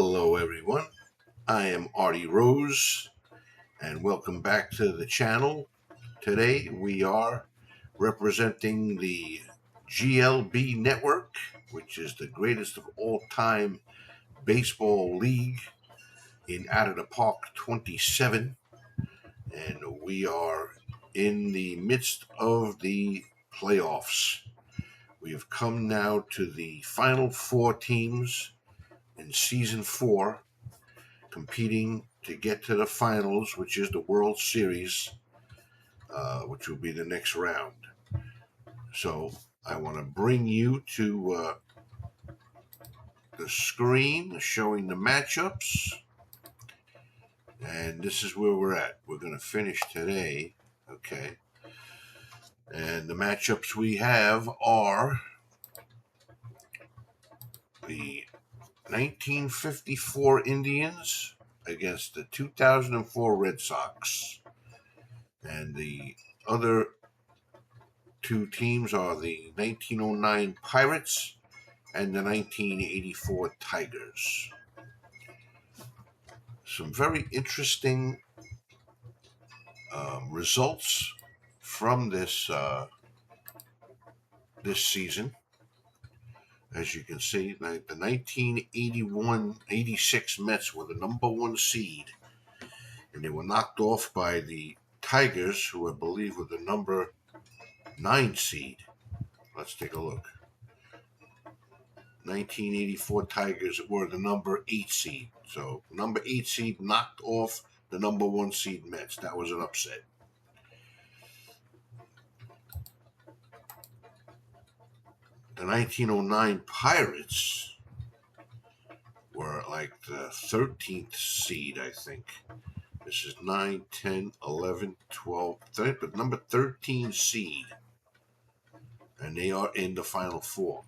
Hello everyone, I am Artie Rose and welcome back to the channel. Today we are representing the GLB network, which is the greatest of all time baseball league in Out of the Park 27, and we are in the midst of the playoffs. We have come now to the final four teams in season 4 competing to get to the finals, which is the World Series, which will be the next round. So I want to bring you to the screen showing the matchups. And this is where we're at. We're going to finish today. Okay. And the matchups we have are the 1954 Indians against the 2004 Red Sox. And the other two teams are the 1909 Pirates and the 1984 Tigers. Some very interesting results from this season. As you can see, the 1981-86 Mets were the number 1 seed, and they were knocked off by the Tigers, who I believe were the number 9 seed. Let's take a look. 1984 Tigers were the number 8 seed. So number 8 seed knocked off the number 1 seed Mets. That was an upset. The 1909 Pirates were like the 13th seed, I think. This is 9, 10, 11, 12, 13, but number 13 seed. And they are in the Final Four.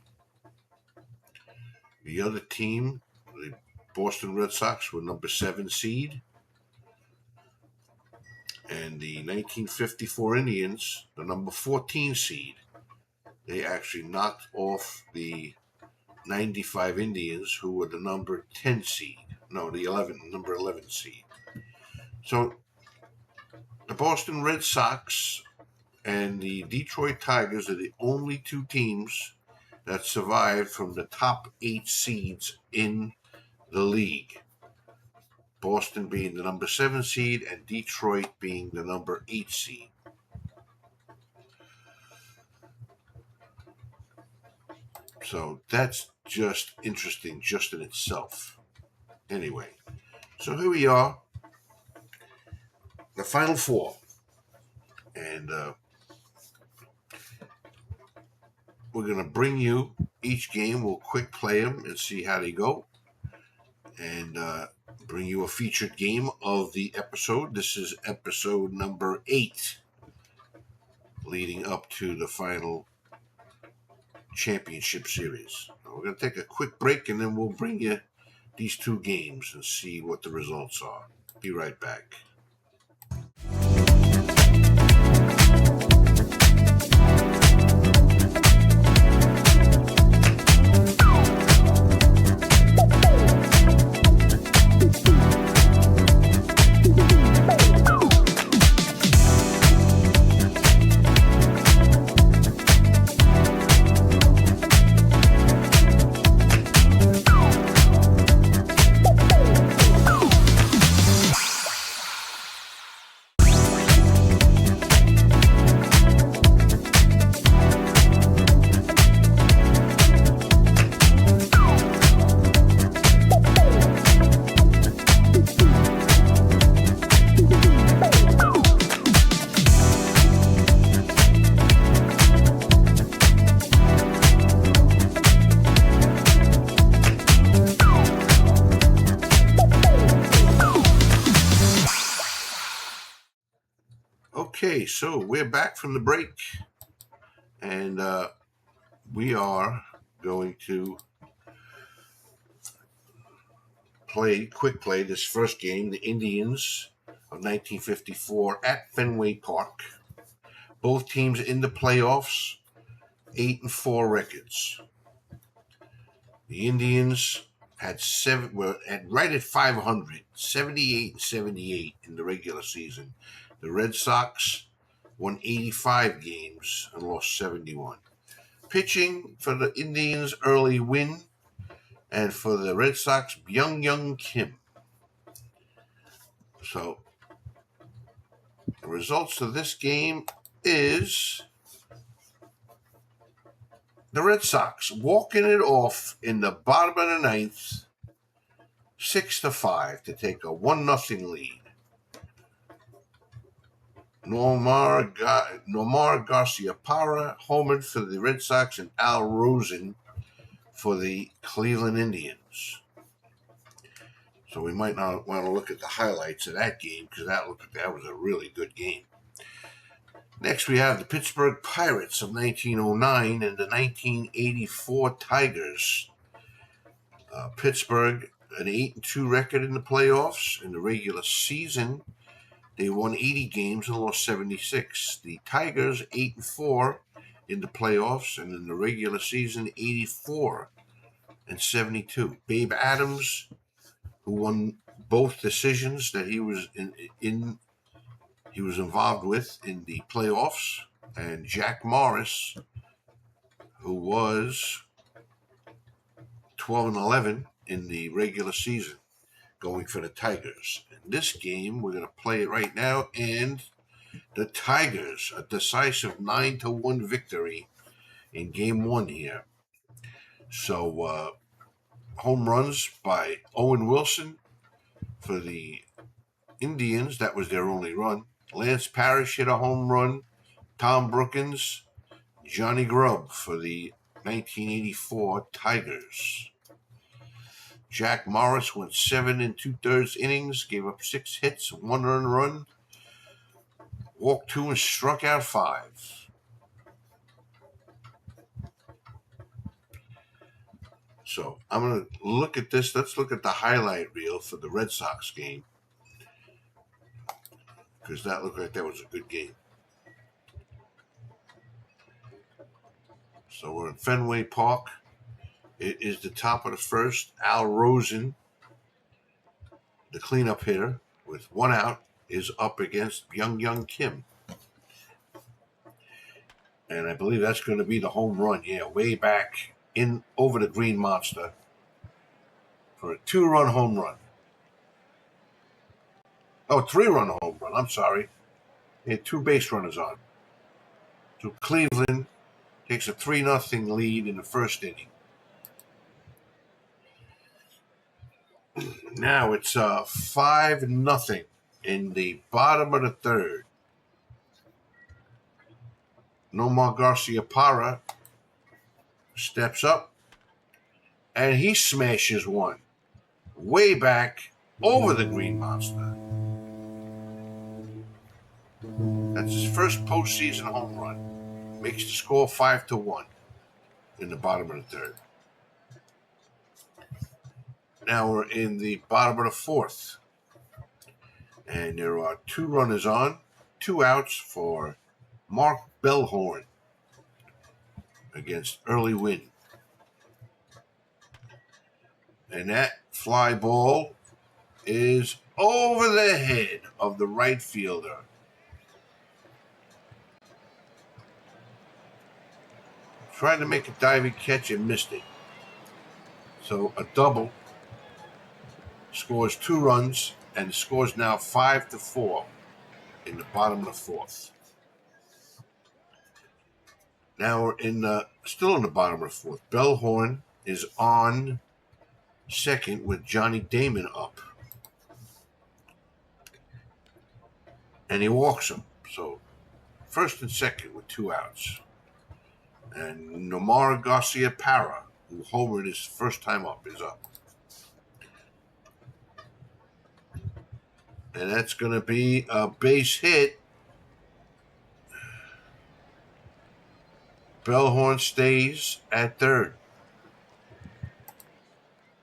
The other team, the Boston Red Sox, were number 7 seed. And the 1954 Indians, the number 14 seed, they actually knocked off the 95 Indians, who were the number 10 seed. No, the number 11 seed. So the Boston Red Sox and the Detroit Tigers are the only two teams that survived from the top 8 seeds in the league. Boston being the number 7 seed and Detroit being the number 8 seed. So that's just interesting just in itself. Anyway, so here we are, the Final Four. And we're going to bring you each game. We'll quick play them and see how they go. And bring you a featured game of the episode. This is episode number 8, leading up to the final championship series. We're going to take a quick break and then we'll bring you these two games and see what the results are. Be right back. Okay, so we're back from the break, and we are going to quick play this first game, the Indians of 1954 at Fenway Park. Both teams in the playoffs, 8-4 records. The Indians had right at 500, 78 and 78 in the regular season. The Red Sox won 85 games and lost 71. Pitching for the Indians, Early Win, and for the Red Sox, Byung Kim. So the results of this game is the Red Sox walking it off in the bottom of the ninth, 6-5 to take a 1-0 lead. Nomar Garcia-Parra homered for the Red Sox and Al Rosen for the Cleveland Indians. So we might not want to look at the highlights of that game because that was a really good game. Next, we have the Pittsburgh Pirates of 1909 and the 1984 Tigers. Pittsburgh, an 8-2 record in the playoffs. In the regular season, they won 80 games and lost 76. The Tigers, 8-4 in the playoffs, and in the regular season, 84 and 72. Babe Adams, who won both decisions that he was involved with in the playoffs, and Jack Morris, who was 12-11 in the regular season, going for the Tigers. In this game, we're going to play it right now, and the Tigers, a decisive 9-1 victory in Game 1 here. So, home runs by Owen Wilson for the Indians. That was their only run. Lance Parrish hit a home run. Tom Brookins, Johnny Grubb for the 1984 Tigers. Jack Morris went 7 2/3 innings, gave up 6 hits, 1 earned run, walked 2 and struck out 5. So I'm going to look at this. Let's look at the highlight reel for the Red Sox game because that looked like that was a good game. So we're in Fenway Park. It is the top of the first. Al Rosen, the cleanup hitter, with 1 out, is up against Byung Kim. And I believe that's going to be the home run, way back in over the Green Monster for a 2-run home run. Oh, 3-run home run. I'm sorry. He had 2 base runners on. So Cleveland takes a 3-0 lead in the first inning. Now it's 5-0 in the bottom of the third. Nomar Garcia-Parra steps up, and he smashes one way back over the Green Monster. That's his first postseason home run. Makes the score 5-1 in the bottom of the third. Now we're in the bottom of the fourth, and there are 2 runners on, 2 outs for Mark Bellhorn against Early Win. And that fly ball is over the head of the right fielder. Tried to make a diving catch and missed it. So a double scores 2 runs, and the score is now 5-4 in the bottom of the fourth. Now we're still in the bottom of the fourth. Bellhorn is on second with Johnny Damon up. And he walks him. So first and second with 2 outs. And Nomar Garcia-Parra, who homered his first time up, is up. And that's going to be a base hit. Bellhorn stays at third.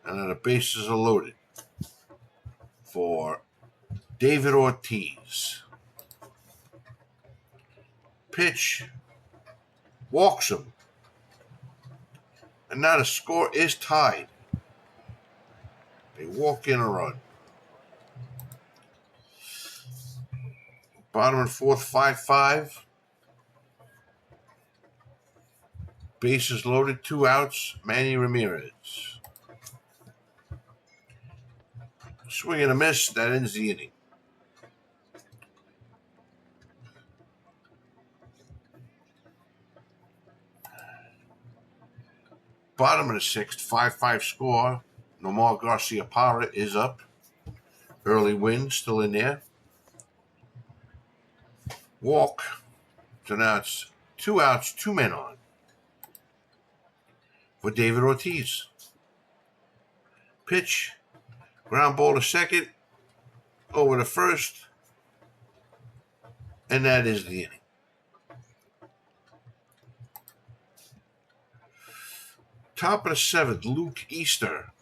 And the bases are loaded for David Ortiz. Pitch. Walks him. And now the score is tied. A walk in a run. Bottom of the fourth, 5-5. Bases loaded, 2 outs. Manny Ramirez. Swing and a miss. That ends the inning. Bottom of the sixth, 5-5 score. Nomar Garcia-Parra is up. Early win, still in there. Walk. So now it's 2 outs, 2 men on for David Ortiz. Pitch. Ground ball to second. Over to first. And that is the inning. Top of the seventh, Luke Easter.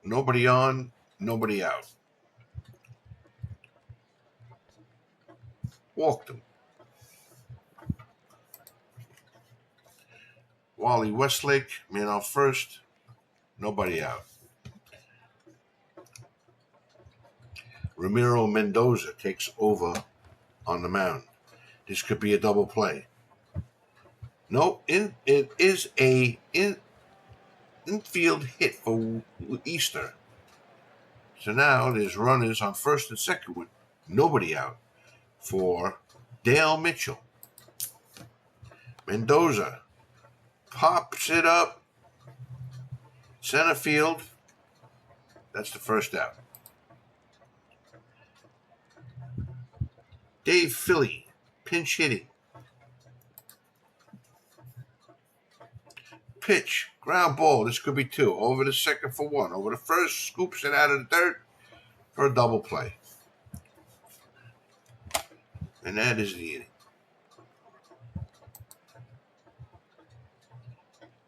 Nobody on, nobody out. Walked him. Wally Westlake, man on first. Nobody out. Ramiro Mendoza takes over on the mound. This could be a double play. No, it is a infield hit for Easter. So now there's runners on first and second with nobody out for Dale Mitchell. Mendoza pops it up. Center field. That's the first out. Dave Philly, pinch hitting. Pitch, ground ball. This could be 2. Over the second for 1. Over the first, scoops it out of the dirt for a double play. And that is the inning.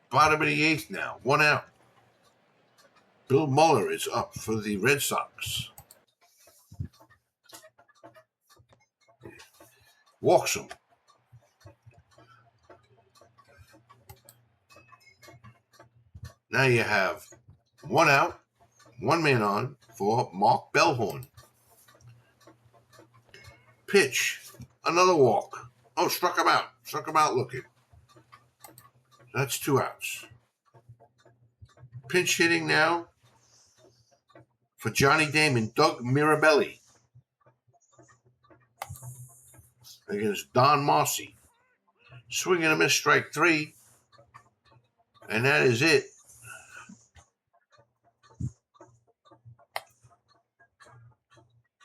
Bottom of the eighth now, 1 out. Bill Muller is up for the Red Sox. Walks him. Now you have 1 out, 1 man on for Mark Bellhorn. Pitch, another walk. Oh, struck him out. Struck him out looking. That's 2 outs. Pinch hitting now for Johnny Damon, Doug Mirabelli against Don Mossy. Swing and a miss, strike 3. And that is it.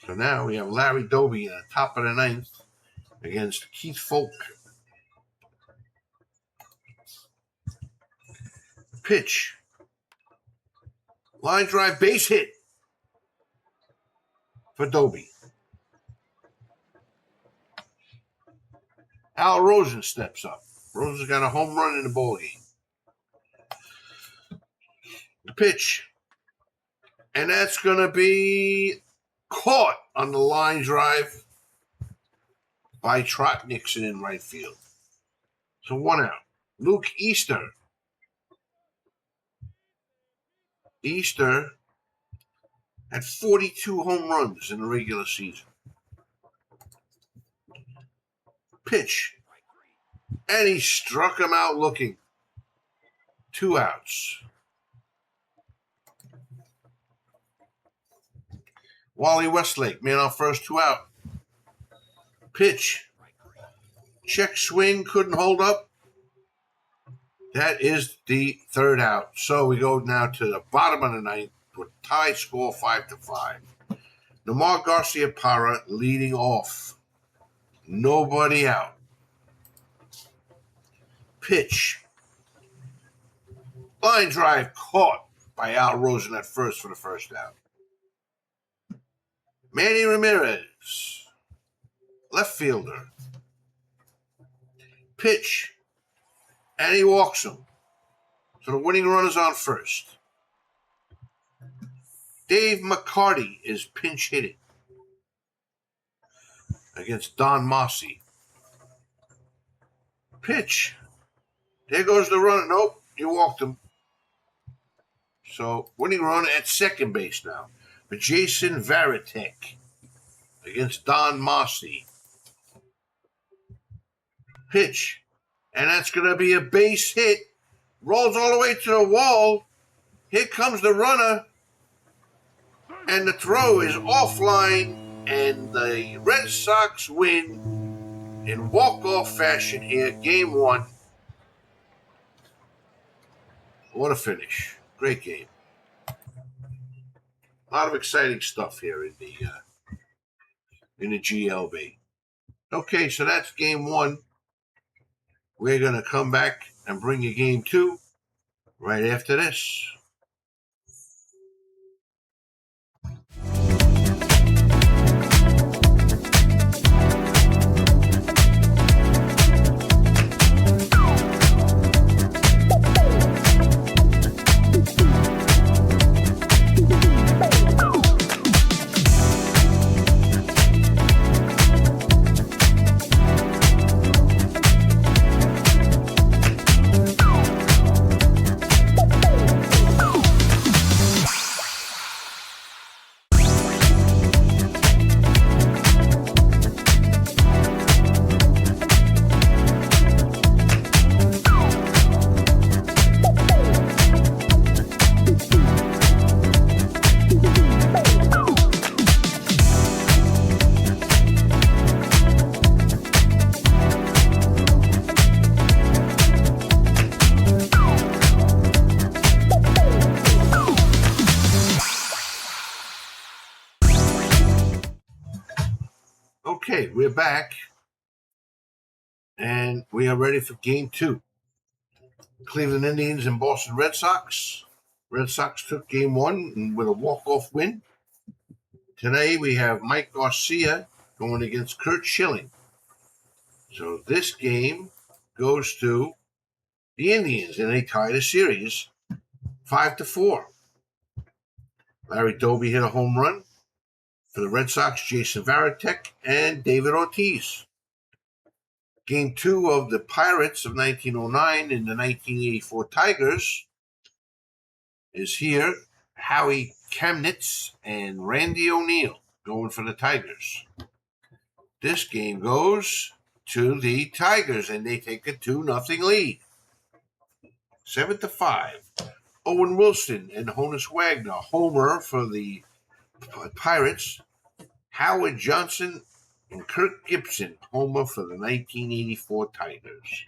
So now we have Larry Doby in the top of the 9th against Keith Folk. Pitch. Line drive, base hit for Doby. Al Rosen steps up. Rosen's got a home run in the ball game. The pitch. And that's going to be caught on the line drive by Trot Nixon in right field. So 1 out. Luke Easter. Easter had 42 home runs in the regular season. Pitch. And he struck him out looking. 2 outs. Wally Westlake, man on first, 2 out. Pitch. Check swing, couldn't hold up. That is the 3rd out. So we go now to the bottom of the 9th with tie score 5-5. Nomar Garcia-Parra leading off. Nobody out. Pitch. Line drive caught by Al Rosen at first for the first out. Manny Ramirez, left fielder. Pitch. And he walks him. So the winning run is on first. Dave McCarty is pinch hitting against Don Mossy. Pitch. There goes the runner. Nope, you walked him. So winning run at second base now for Jason Varitek against Don Mossy. Pitch, and that's going to be a base hit. Rolls all the way to the wall. Here comes the runner, and the throw is offline, and the Red Sox win in walk-off fashion here, Game 1. What a finish. Great game. A lot of exciting stuff here in the GLB. Okay, so that's Game 1. We're going to come back and bring you Game 2 right after this. Okay, we're back, and we are ready for Game 2. Cleveland Indians and Boston Red Sox. Red Sox took Game 1 with a walk-off win. Today we have Mike Garcia going against Curt Schilling. So this game goes to the Indians, and they tie the series 5-4. Larry Doby hit a home run. For the Red Sox, Jason Varitek and David Ortiz. Game 2 of the Pirates of 1909 and the 1984 Tigers is here. Howie Chemnitz and Randy O'Neill going for the Tigers. This game goes to the Tigers, and they take a 2-0 lead. 7-5. Owen Wilson and Honus Wagner, homer for the Pirates. Howard Johnson and Kirk Gibson, homer for the 1984 Tigers.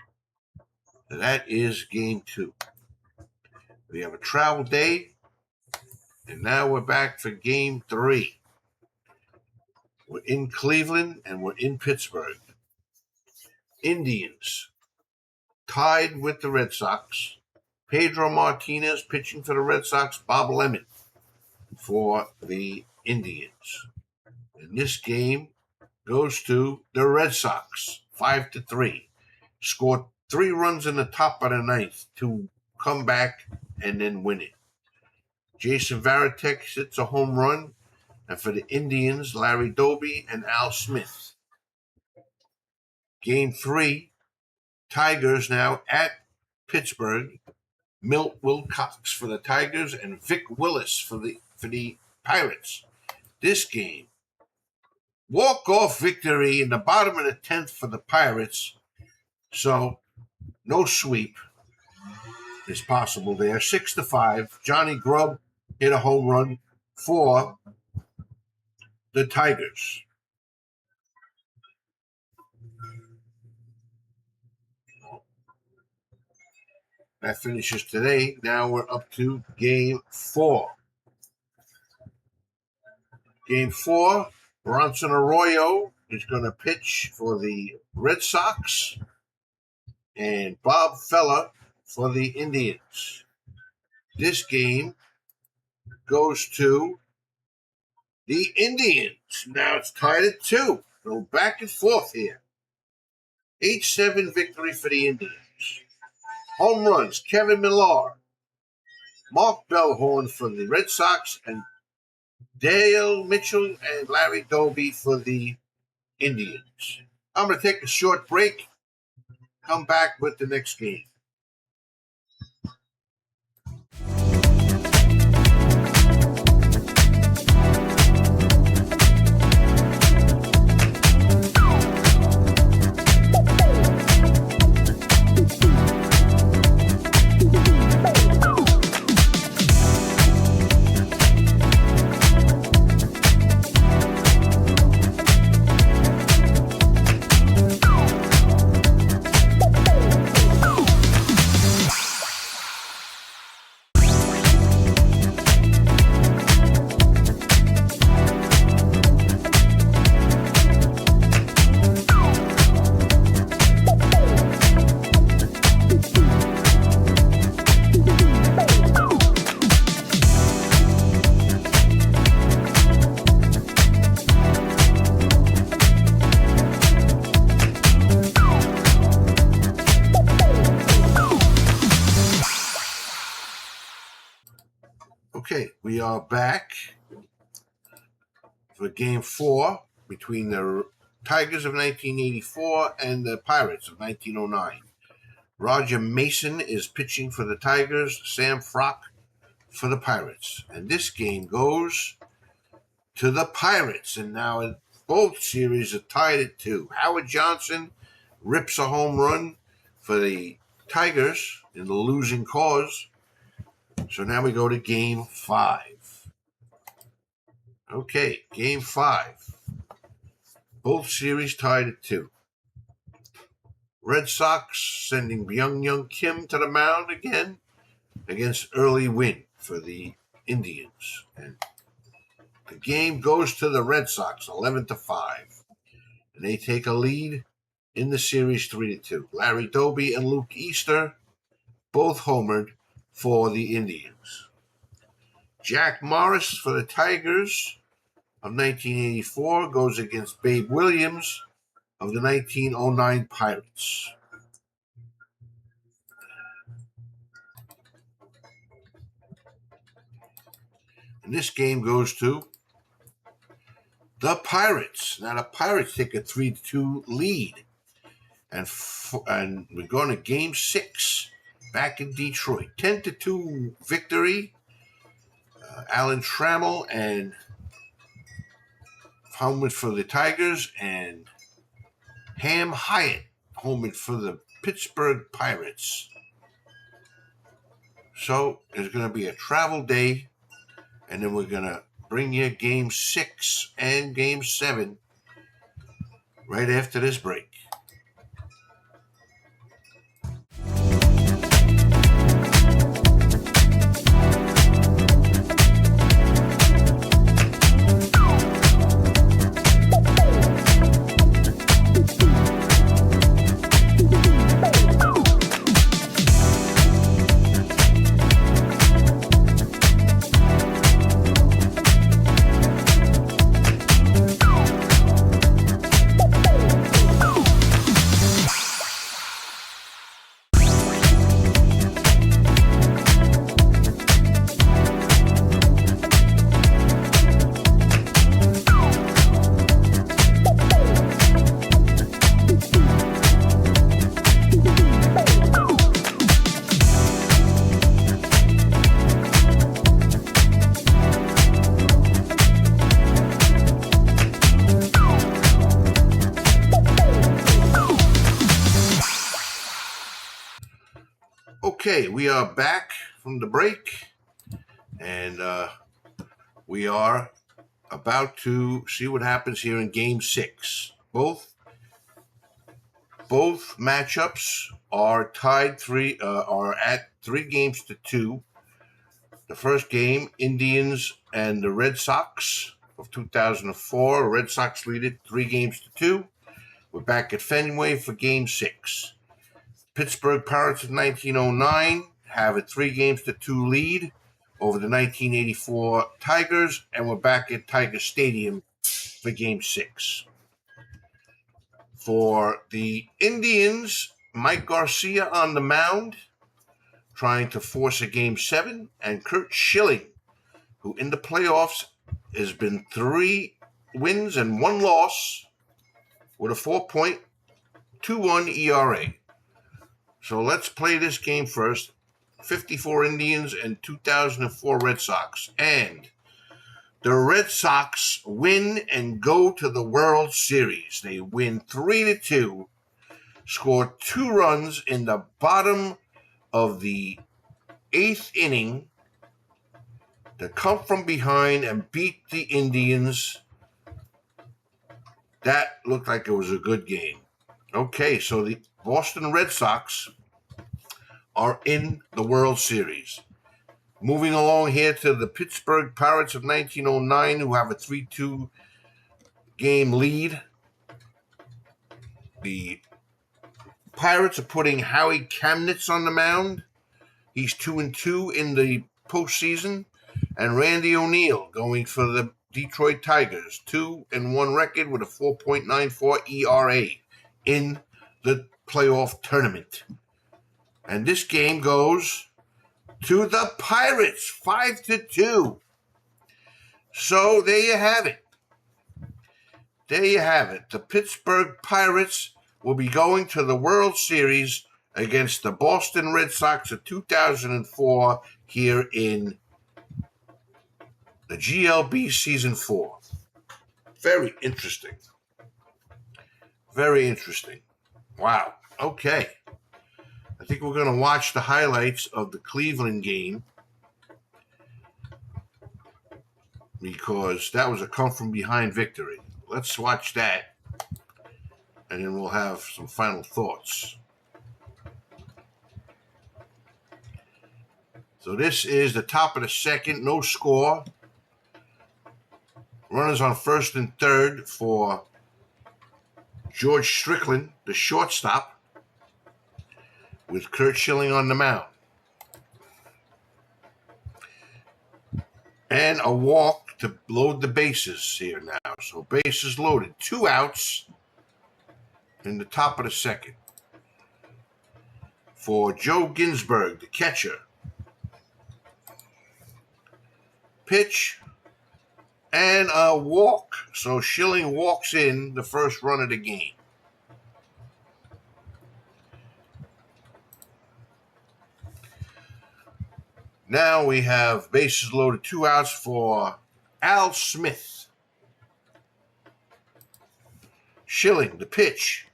So that is Game 2. We have a travel day, and now we're back for Game 3. We're in Cleveland, and we're in Pittsburgh. Indians tied with the Red Sox. Pedro Martinez pitching for the Red Sox. Bob Lemon for the Indians. And this game goes to the Red Sox, 5-3. Scored 3 runs in the top of the ninth to come back and then win it. Jason Varitek hits a home run, and for the Indians, Larry Doby and Al Smith. Game 3, Tigers now at Pittsburgh. Milt Wilcox for the Tigers and Vic Willis for the Pirates. This game, walk-off victory in the bottom of the 10th for the Pirates. So no sweep is possible there. 6-5. Johnny Grubb hit a home run for the Tigers. That finishes today. Now we're up to Game 4. Game 4, Bronson Arroyo is going to pitch for the Red Sox, and Bob Feller for the Indians. This game goes to the Indians. Now it's tied at 2. Go back and forth here. 8-7 victory for the Indians. Home runs, Kevin Millar, Mark Bellhorn for the Red Sox, and Dale Mitchell and Larry Doby for the Indians. I'm going to take a short break. Come back with the next game. are back for Game 4 between the Tigers of 1984 and the Pirates of 1909. Roger Mason is pitching for the Tigers, Sam Frock for the Pirates. And this game goes to the Pirates. And now both series are tied at 2. Howard Johnson rips a home run for the Tigers in the losing cause. So now we go to Game 5. Okay, Game 5. Both series tied at 2. Red Sox sending Byung Kim to the mound again against Early Win for the Indians. And the game goes to the Red Sox 11-5. And they take a lead in the series 3-2. Larry Doby and Luke Easter both homered for the Indians. Jack Morris for the Tigers of 1984 goes against Babe Williams of the 1909 Pirates. And this game goes to the Pirates. Now the Pirates take a 3-2 lead. And we're going to Game 6 back in Detroit. 10-2 victory. Alan Trammell and homered for the Tigers, and Ham Hyatt homered for the Pittsburgh Pirates. So there's going to be a travel day, and then we're going to bring you Game 6 and Game 7 right after this break. Okay, we are back from the break, and we are about to see what happens here in Game 6. Both matchups are tied are at 3-2. The first game, Indians and the Red Sox of 2004. Red Sox lead it 3-2. We're back at Fenway for Game 6. Pittsburgh Pirates of 1909 have a 3-2 lead over the 1984 Tigers, and we're back at Tiger Stadium for Game 6. For the Indians, Mike Garcia on the mound, trying to force a Game 7, and Curt Schilling, who in the playoffs has been 3 wins and 1 loss with a 4.21 ERA. So let's play this game first. 54 Indians and 2004 Red Sox. And the Red Sox win and go to the World Series. They win 3-2, score 2 runs in the bottom of the 8th inning to come from behind and beat the Indians. That looked like it was a good game. Okay, so the Boston Red Sox are in the World Series. Moving along here to the Pittsburgh Pirates of 1909, who have a 3-2 game lead. The Pirates are putting Howie Kamnitz on the mound. He's 2-2 in the postseason. And Randy O'Neal going for the Detroit Tigers, 2-1 record with a 4.94 ERA in the playoff tournament. And this game goes to the Pirates, 5-2. So there you have it. There you have it. The Pittsburgh Pirates will be going to the World Series against the Boston Red Sox of 2004 here in the GLB Season 4. Very interesting. Very interesting. Wow. Okay. I think we're going to watch the highlights of the Cleveland game because that was a come-from-behind victory. Let's watch that, and then we'll have some final thoughts. So this is the top of the second, no score. Runners on first and third for George Strickland, the shortstop, with Curt Schilling on the mound. And a walk to load the bases here now. So bases loaded. 2 outs in the top of the second for Joe Ginsberg, the catcher. Pitch and a walk. So Schilling walks in the first run of the game. Now we have bases loaded, 2 outs for Al Smith. Schilling, the pitch.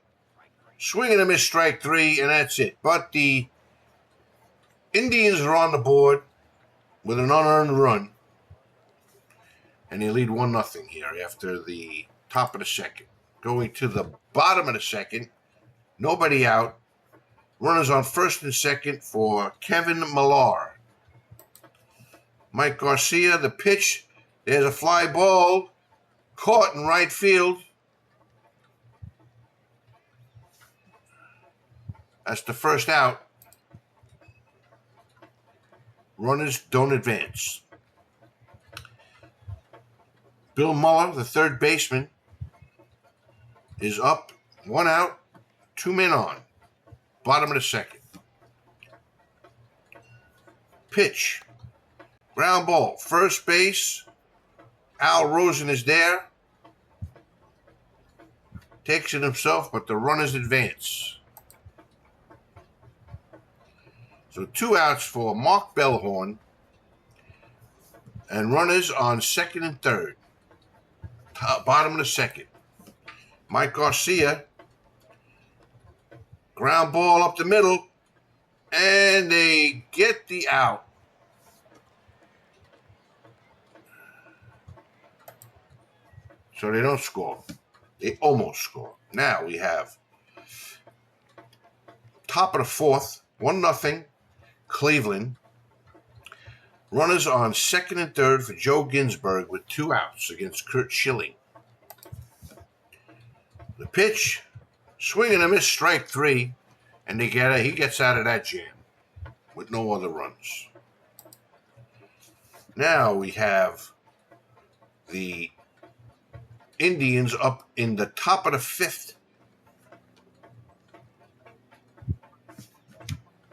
Swing and a miss, strike 3, and that's it. But the Indians are on the board with an unearned run, and they lead 1-0 here after the top of the second. Going to the bottom of the second, nobody out. Runners on first and second for Kevin Millar. Mike Garcia, the pitch. There's a fly ball caught in right field. That's the first out. Runners don't advance. Bill Muller, the third baseman, is up. 1 out, 2 men on. Bottom of the second. Pitch. Ground ball. First base. Al Rosen is there. Takes it himself, but the runners advance. So 2 outs for Mark Bellhorn. And runners on second and third. Bottom of the second. Mike Garcia. Ground ball up the middle. And they get the out. So they don't score. They almost score. Now we have top of the fourth, 1-0, Cleveland. Runners on second and third for Joe Ginsberg with 2 outs against Curt Schilling. The pitch, swing and a miss, strike 3, and he gets out of that jam with no other runs. Now we have the Indians up in the top of the fifth.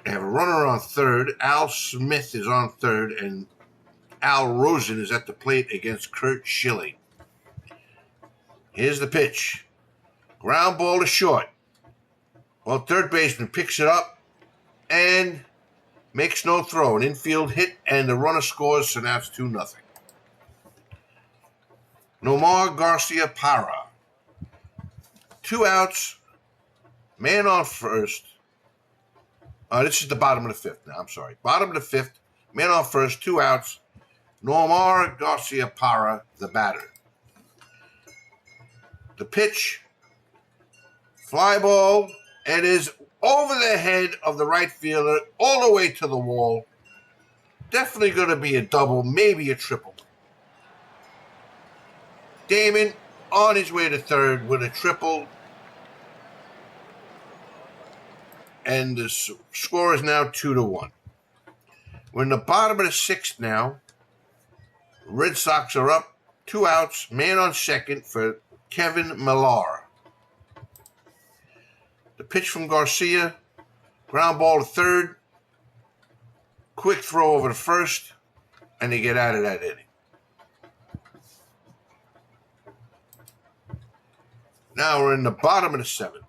They have a runner on third. Al Smith is on third, and Al Rosen is at the plate against Curt Schilling. Here's the pitch. Ground ball to short. Well, third baseman picks it up and makes no throw. An infield hit, and the runner scores, so now it's 2-0. Nomar Garcia Parra. 2 outs. Man on first. This is the bottom of the fifth now. I'm sorry. Bottom of the fifth. Man on first. 2 outs. Nomar Garcia Parra, the batter. The pitch. Fly ball. It is over the head of the right fielder, all the way to the wall. Definitely going to be a double, maybe a triple. Damon on his way to third with a triple. And the score is now 2-1. We're in the bottom of the sixth now. Red Sox are up. 2 outs. Man on second for Kevin Millar. The pitch from Garcia. Ground ball to third. Quick throw over to first. And they get out of that inning. Now we're in the bottom of the seventh.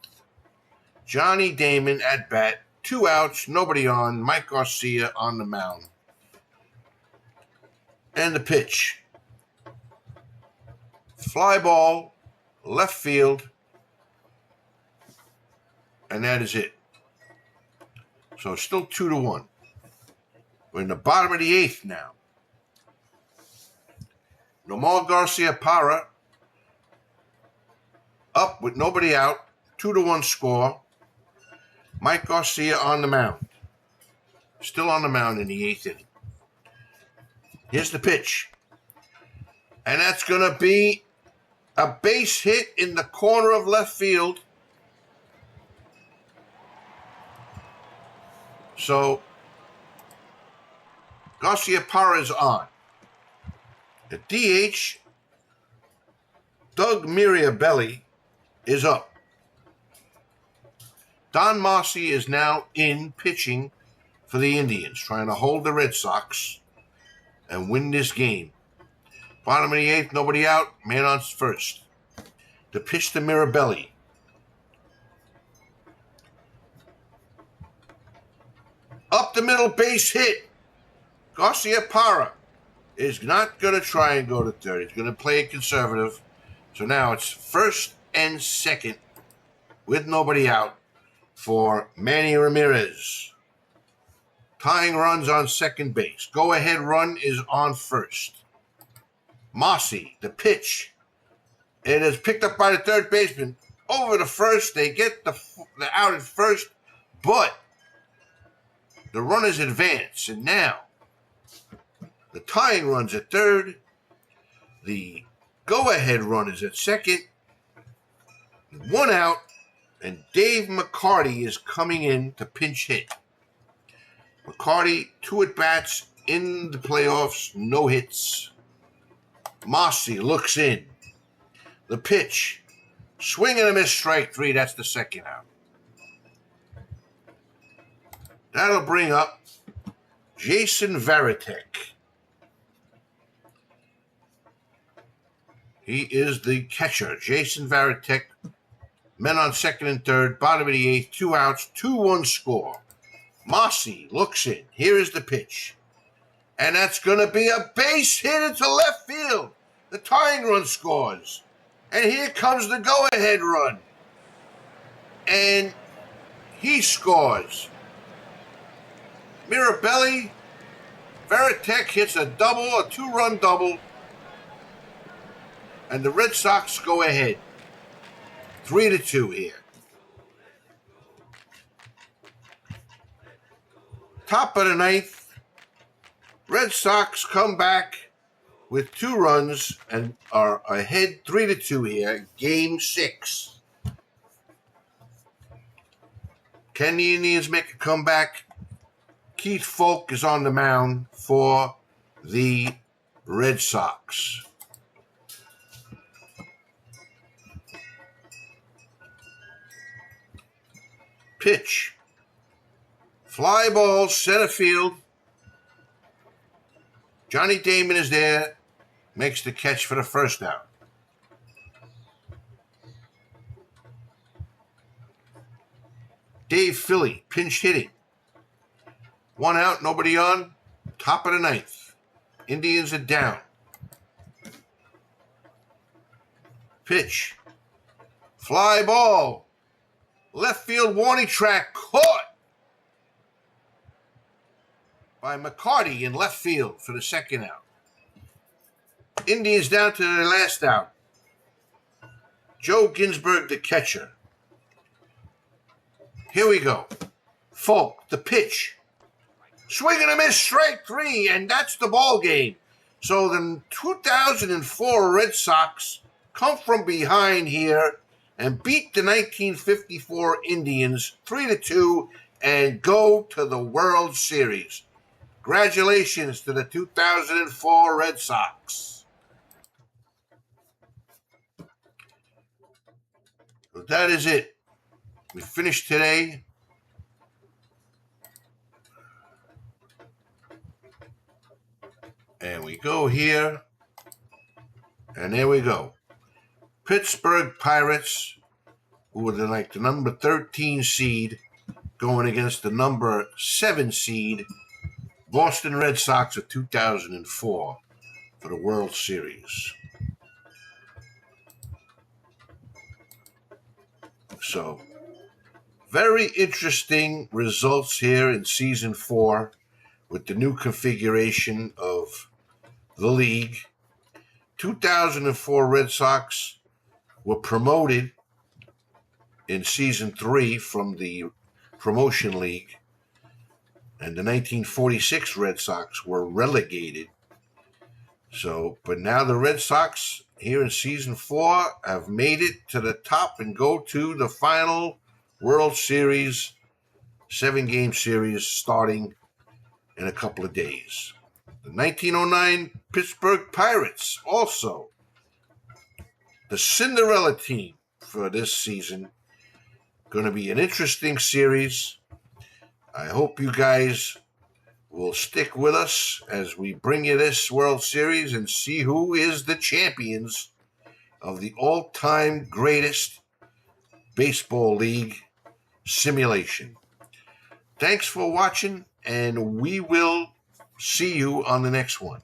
Johnny Damon at bat. 2 outs, nobody on. Mike Garcia on the mound. And the pitch. Fly ball, left field. And that is it. So still 2-1. We're in the bottom of the eighth now. Nomar Garcia-Parra up with nobody out. 2-1 score. Mike Garcia on the mound. Still on the mound in the eighth inning. Here's the pitch. And that's going to be a base hit in the corner of left field. So Garcia-Parra is on. The DH, Doug Mirabelli, is up. Don Mossy is now in pitching for the Indians, trying to hold the Red Sox and win this game. Bottom of the eighth, nobody out, man on first. The pitch to Mirabelli. Up the middle, base hit. Garcia-Parra is not going to try and go to third. He's going to play it conservative. So now it's first and second with nobody out for Manny Ramirez. Tying runs on second base. Go-ahead run is on first. Mossy, the pitch. It is picked up by the third baseman. Over to first. They get the out at first, but the runners advance. And now the tying run's at third. The go-ahead run is at second. 1 out, and Dave McCarty is coming in to pinch hit. McCarty, 2 at-bats in the playoffs, no hits. Mossy looks in. The pitch. Swing and a miss, strike 3. That's the second out. That'll bring up Jason Varitek. He is the catcher. Jason Varitek. Men on second and third. Bottom of the eighth. 2 outs. 2-1 score. Mossy looks in. Here is the pitch. And that's going to be a base hit into left field. The tying run scores. And here comes the go-ahead run. And he scores. Mirabelli, Varitek hits a double, a 2-run double. And the Red Sox go ahead. 3-2 here. Top of the ninth, Red Sox come back with 2 runs and are ahead 3-2 here. Game 6. Can the Indians make a comeback? Keith Folk is on the mound for the Red Sox. Pitch. Fly ball, center field. Johnny Damon is there. Makes the catch for the first out. Dave Philly, pinch hitting. 1 out, nobody on. Top of the ninth. Indians are down. Pitch. Fly ball. Left field warning track caught by McCarty in left field for the second out. Indians down to their last out. Joe Ginsberg, the catcher. Here we go. Folk, the pitch. Swing and a miss, strike 3, and that's the ball game. So the 2004 Red Sox come from behind here and beat the 1954 Indians 3-2 and go to the World Series. Congratulations to the 2004 Red Sox. So that is it. We finished today. And we go here. And there we go. Pittsburgh Pirates who were like the number 13 seed going against the number 7 seed Boston Red Sox of 2004 for the World Series. So, very interesting results here in Season 4 with the new configuration of the league. 2004 Red Sox were promoted in Season 3 from the Promotion League, and the 1946 Red Sox were relegated. So, but now the Red Sox here in Season 4 have made it to the top and go to the final World Series, 7-game series starting in a couple of days. The 1909 Pittsburgh Pirates, also the Cinderella team for this season. Going to be an interesting series. I hope you guys will stick with us as we bring you this World Series and see who is the champions of the all-time greatest baseball league simulation. Thanks for watching, and we will see you on the next one.